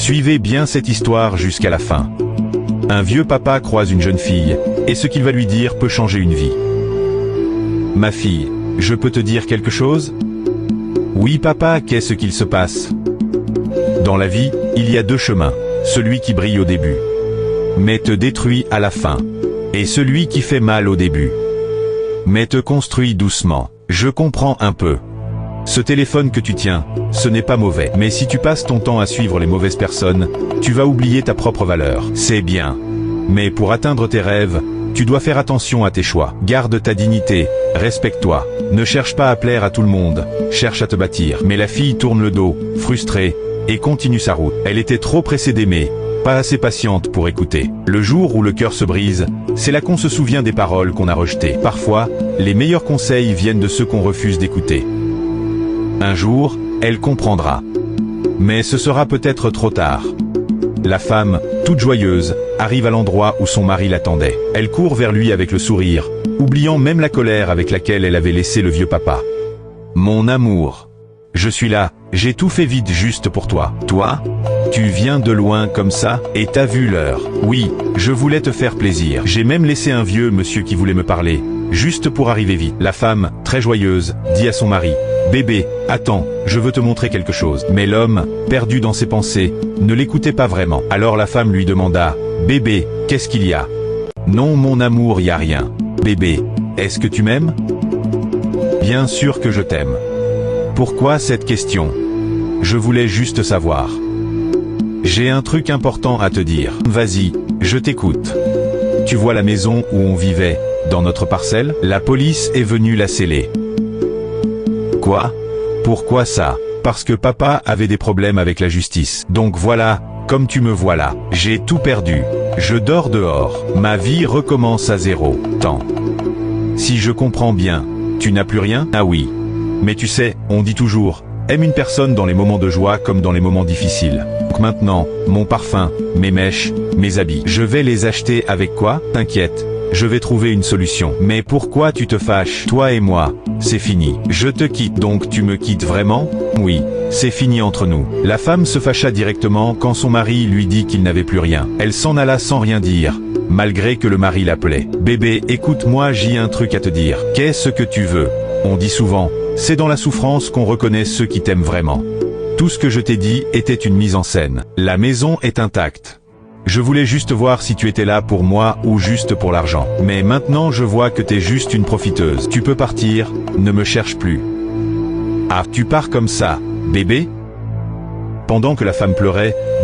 Suivez bien cette histoire jusqu'à la fin. Un vieux papa croise une jeune fille, et ce qu'il va lui dire peut changer une vie. Ma fille, je peux te dire quelque chose? Oui papa, qu'est-ce qu'il se passe? Dans la vie, il y a deux chemins, celui qui brille au début, mais te détruit à la fin, et celui qui fait mal au début, mais te construit doucement. Je comprends un peu. Ce téléphone que tu tiens, ce n'est pas mauvais. Mais si tu passes ton temps à suivre les mauvaises personnes, tu vas oublier ta propre valeur. C'est bien. Mais pour atteindre tes rêves, tu dois faire attention à tes choix. Garde ta dignité, respecte-toi. Ne cherche pas à plaire à tout le monde, cherche à te bâtir. Mais la fille tourne le dos, frustrée, et continue sa route. Elle était trop pressée d'aimer, pas assez patiente pour écouter. Le jour où le cœur se brise, c'est là qu'on se souvient des paroles qu'on a rejetées. Parfois, les meilleurs conseils viennent de ceux qu'on refuse d'écouter. Un jour, elle comprendra. Mais ce sera peut-être trop tard. La femme, toute joyeuse, arrive à l'endroit où son mari l'attendait. Elle court vers lui avec le sourire, oubliant même la colère avec laquelle elle avait laissé le vieux papa. Mon amour, je suis là, j'ai tout fait vite juste pour toi. Toi? Tu viens de loin comme ça, et t'as vu l'heure. Oui, je voulais te faire plaisir. J'ai même laissé un vieux monsieur qui voulait me parler, juste pour arriver vite. La femme, très joyeuse, dit à son mari, bébé, attends, je veux te montrer quelque chose. Mais l'homme, perdu dans ses pensées, ne l'écoutait pas vraiment. Alors la femme lui demanda, bébé, qu'est-ce qu'il y a? Non mon amour, y a rien. Bébé, est-ce que tu m'aimes? Bien sûr que je t'aime. Pourquoi cette question? Je voulais juste savoir. J'ai un truc important à te dire. Vas-y, je t'écoute. Tu vois la maison où on vivait, dans notre parcelle? La police est venue la sceller. Quoi? Pourquoi ça? Parce que papa avait des problèmes avec la justice. Donc voilà, comme tu me vois là, j'ai tout perdu. Je dors dehors. Ma vie recommence à zéro. Tant. Si je comprends bien, tu n'as plus rien? Ah oui. Mais tu sais, on dit toujours, aime une personne dans les moments de joie comme dans les moments difficiles. Donc maintenant, mon parfum, mes mèches, mes habits, je vais les acheter avec quoi? T'inquiète, je vais trouver une solution. Mais pourquoi tu te fâches? Toi et moi, c'est fini. Je te quitte. Donc tu me quittes vraiment? Oui, c'est fini entre nous. La femme se fâcha directement quand son mari lui dit qu'il n'avait plus rien. Elle s'en alla sans rien dire, malgré que le mari l'appelait. Bébé, écoute-moi, j'ai un truc à te dire. Qu'est-ce que tu veux? On dit souvent, c'est dans la souffrance qu'on reconnaît ceux qui t'aiment vraiment. Tout ce que je t'ai dit était une mise en scène. La maison est intacte. Je voulais juste voir si tu étais là pour moi ou juste pour l'argent. Mais maintenant je vois que t'es juste une profiteuse. Tu peux partir, ne me cherche plus. Ah, tu pars comme ça, bébé? Pendant que la femme pleurait,